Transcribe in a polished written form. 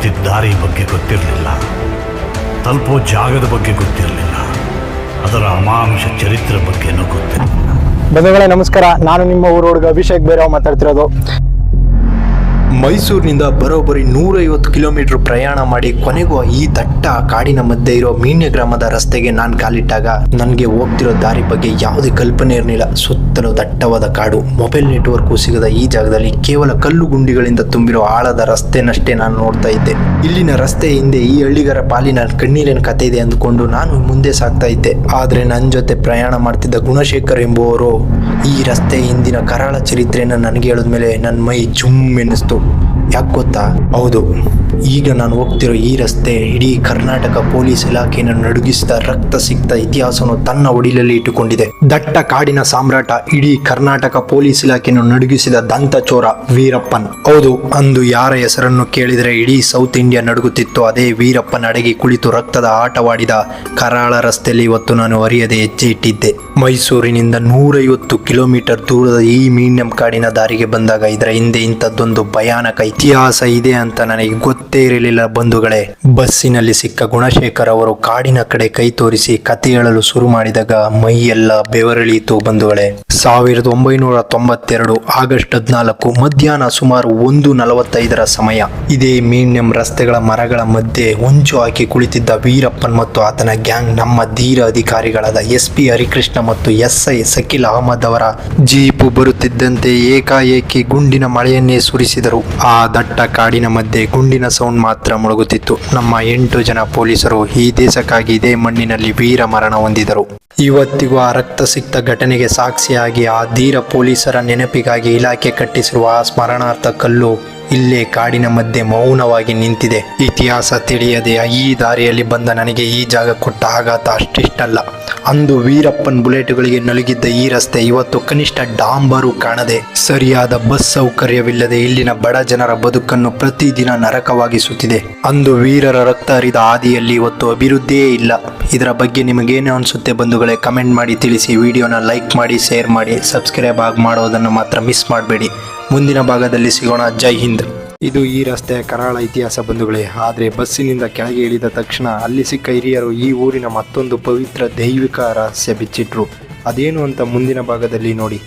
ಬರ್ತಿದ್ದ ದಾರಿ ಬಗ್ಗೆ ಗೊತ್ತಿರಲಿಲ್ಲ, ತಲುಪೋ ಜಾಗದ ಬಗ್ಗೆ ಗೊತ್ತಿರಲಿಲ್ಲ, ಅದರ ಅಮಾನುಷ ಚರಿತ್ರೆ ಬಗ್ಗೆನೂ ಗೊತ್ತಿರಲಿಲ್ಲ. ಬಂಧುಗಳೇ ನಮಸ್ಕಾರ, ನಾನು ನಿಮ್ಮ ಊರ ಹುಡುಗ ಅಭಿಷೇಕ್ ಬೇರವ್ ಮಾತಾಡ್ತಿರೋದು. ಮೈಸೂರಿನಿಂದ ಬರೋಬ್ಬರಿ 150 ಕಿಲೋಮೀಟರ್ ಪ್ರಯಾಣ ಮಾಡಿ ಕೊನೆಗೂ ಈ ದಟ್ಟ ಕಾಡಿನ ಮಧ್ಯೆ ಇರೋ ಮೀನ್ಯ ಗ್ರಾಮದ ರಸ್ತೆಗೆ ನಾನು ಕಾಲಿಟ್ಟಾಗ ನನಗೆ ಹೋಗ್ತಿರೋ ದಾರಿ ಬಗ್ಗೆ ಯಾವುದೇ ಕಲ್ಪನೆ ಇರಲಿಲ್ಲ. ಸುತ್ತಲೂ ದಟ್ಟವಾದ ಕಾಡು, ಮೊಬೈಲ್ ನೆಟ್ವರ್ಕು ಸಿಗದ ಈ ಜಾಗದಲ್ಲಿ ಕೇವಲ ಕಲ್ಲು ಗುಂಡಿಗಳಿಂದ ತುಂಬಿರೋ ಆಳದ ರಸ್ತೆನಷ್ಟೇ ನಾನು ನೋಡ್ತಾ ಇದ್ದೆ. ಇಲ್ಲಿನ ರಸ್ತೆ ಹಿಂದೆ ಈ ಹಳ್ಳಿಗರ ಪಾಲಿನ ಕಣ್ಣೀರಿನ ಕಥೆ ಇದೆ ಅಂದುಕೊಂಡು ನಾನು ಮುಂದೆ ಸಾಗ್ತಾ ಇದ್ದೆ. ಆದರೆ ನನ್ನ ಜೊತೆ ಪ್ರಯಾಣ ಮಾಡ್ತಿದ್ದ ಗುಣಶೇಖರ್ ಎಂಬುವರು ಈ ರಸ್ತೆ ಹಿಂದಿನ ಕರಾಳ ಚರಿತ್ರೆಯನ್ನು ನನಗೆ ಹೇಳಿದ್ಮೇಲೆ ನನ್ನ ಮೈ ಜುಮ್ ಎನ್ನಿಸ್ತು. ಯಾಕೆ ಗೊತ್ತಾ? ಹೌದು, ಈಗ ನಾನು ಹೋಗ್ತಿರೋ ಈ ರಸ್ತೆ ಇಡೀ ಕರ್ನಾಟಕ ಪೊಲೀಸ್ ಇಲಾಖೆಯನ್ನು ನಡುಗಿಸಿದ ರಕ್ತ ಸಿಕ್ತ ಇತಿಹಾಸವನ್ನು ತನ್ನ ಒಡಿಲಲ್ಲಿ ಇಟ್ಟುಕೊಂಡಿದೆ. ದಟ್ಟ ಕಾಡಿನ ಸಾಮ್ರಾಟ, ಇಡೀ ಕರ್ನಾಟಕ ಪೊಲೀಸ್ ಇಲಾಖೆಯನ್ನು ನಡುಗಿಸಿದ ದಂತಚೋರ ವೀರಪ್ಪನ್. ಹೌದು, ಅಂದು ಯಾರ ಹೆಸರನ್ನು ಕೇಳಿದರೆ ಇಡೀ ಸೌತ್ ಇಂಡಿಯಾ ನಡುಗುತ್ತಿತ್ತು, ಅದೇ ವೀರಪ್ಪನ್ ಅಡಗಿ ಕುಳಿತು ರಕ್ತದ ಆಟವಾಡಿದ ಕರಾಳ ರಸ್ತೆಯಲ್ಲಿ ಇವತ್ತು ನಾನು ಅರಿಯದೆ ಹೆಜ್ಜೆ ಇಟ್ಟಿದ್ದೆ. ಮೈಸೂರಿನಿಂದ 150 ಕಿಲೋಮೀಟರ್ ದೂರದ ಈ ಮೀಡಿಯಂ ಕಾಡಿನ ದಾರಿಗೆ ಬಂದಾಗ ಇದರ ಹಿಂದೆ ಇಂಥದ್ದೊಂದು ಭಯಾನಕ ಇತಿಹಾಸ ಇದೆ ಅಂತ ನನಗೆ ಗೊತ್ತೇ ಇರಲಿಲ್ಲ. ಬಂಧುಗಳೇ, ಬಸ್ಸಿನಲ್ಲಿ ಸಿಕ್ಕ ಗುಣಶೇಖರ್ ಅವರು ಕಾಡಿನ ಕಡೆ ಕೈ ತೋರಿಸಿ ಕತೆ ಹೇಳಲು ಶುರು ಮಾಡಿದಾಗ ಮೈಯೆಲ್ಲ ಬೆವರಿಳಿಯಿತು. ಬಂಧುಗಳೇ, 1992 ಆಗಸ್ಟ್ 14 ಮಧ್ಯಾಹ್ನ ಸುಮಾರು 1:45 ಸಮಯ. ಇದೇ ಮೀಡಿಯಂ ರಸ್ತೆಗಳ ಮರಗಳ ಮಧ್ಯೆ ಹೊಂಚು ಹಾಕಿ ಕುಳಿತಿದ್ದ ವೀರಪ್ಪನ್ ಮತ್ತು ಆತನ ಗ್ಯಾಂಗ್ ನಮ್ಮ ಧೀರ ಅಧಿಕಾರಿಗಳಾದ SP ಹರಿಕೃಷ್ಣ ಮತ್ತು SI ಸಕೀಲ್ ಅಹಮದ್ ಅವರ ಜೀಪು ಬರುತ್ತಿದ್ದಂತೆ ಏಕಾಏಕಿ ಗುಂಡಿನ ಮಳೆಯನ್ನೇ ಸುರಿಸಿದರು. ಆ ದಟ್ಟ ಕಾಡಿನ ಮಧ್ಯೆ ಗುಂಡಿನ ಸೌಂಡ್ ಮಾತ್ರ ಮೊಳಗುತ್ತಿತ್ತು. ನಮ್ಮ 8 ಜನ ಪೊಲೀಸರು ಈ ದೇಶಕ್ಕಾಗಿ ಇದೇ ಮಣ್ಣಿನಲ್ಲಿ ವೀರ ಮರಣ ಹೊಂದಿದರು. ಇವತ್ತಿಗೂ ಆ ರಕ್ತ ಸಿಕ್ತ ಘಟನೆಗೆ ಸಾಕ್ಷಿಯಾಗಿ ಆ ಧೀರ ಪೊಲೀಸರ ನೆನಪಿಗಾಗಿ ಇಲಾಖೆ ಕಟ್ಟಿಸಿರುವ ಆ ಸ್ಮರಣಾರ್ಥ ಕಲ್ಲು ಇಲ್ಲೇ ಕಾಡಿನ ಮಧ್ಯೆ ಮೌನವಾಗಿ ನಿಂತಿದೆ. ಇತಿಹಾಸ ತಿಳಿಯದೆ ಈ ದಾರಿಯಲ್ಲಿ ಬಂದ ನನಗೆ ಈ ಜಾಗ ಕೊಟ್ಟ ಆಘಾತ ಅಷ್ಟಿಷ್ಟಲ್ಲ. ಅಂದು ವೀರಪ್ಪನ್ ಬುಲೆಟ್ಗಳಿಗೆ ನಲುಗಿದ್ದ ಈ ರಸ್ತೆ ಇವತ್ತು ಕನಿಷ್ಠ ಡಾಂಬರು ಕಾಣದೆ, ಸರಿಯಾದ ಬಸ್ ಸೌಕರ್ಯವಿಲ್ಲದೆ ಇಲ್ಲಿನ ಬಡ ಜನರ ಬದುಕನ್ನು ಪ್ರತಿದಿನ ನರಕವಾಗಿಸುತ್ತಿದೆ. ಅಂದು ವೀರರ ರಕ್ತ ಹರಿದ ಹಾದಿಯಲ್ಲಿ ಇವತ್ತು ಅಭಿವೃದ್ಧಿಯೇ ಇಲ್ಲ. ಇದರ ಬಗ್ಗೆ ನಿಮಗೇನು ಅನಿಸುತ್ತೆ ಬಂಧುಗಳೇ? ಕಮೆಂಟ್ ಮಾಡಿ ತಿಳಿಸಿ. ವಿಡಿಯೋನ ಲೈಕ್ ಮಾಡಿ, ಶೇರ್ ಮಾಡಿ, ಸಬ್ಸ್ಕ್ರೈಬ್ ಆಗಿ ಮಾಡೋದನ್ನು ಮಾತ್ರ ಮಿಸ್ ಮಾಡಬೇಡಿ. ಮುಂದಿನ ಭಾಗದಲ್ಲಿ ಸಿಗೋಣ. ಜೈ ಹಿಂದ್. ಇದು ಈ ರಸ್ತೆಯ ಕರಾಳ ಇತಿಹಾಸ ಬಂಧುಗಳೇ. ಆದರೆ ಬಸ್ಸಿನಿಂದ ಕೆಳಗೆ ಇಳಿದ ತಕ್ಷಣ ಅಲ್ಲಿ ಸಿಕ್ಕ ಹಿರಿಯರು ಈ ಊರಿನ ಮತ್ತೊಂದು ಪವಿತ್ರ ದೈವಿಕ ರಹಸ್ಯ ಬಿಚ್ಚಿಟ್ರು. ಅದೇನು ಅಂತ ಮುಂದಿನ ಭಾಗದಲ್ಲಿ ನೋಡಿ.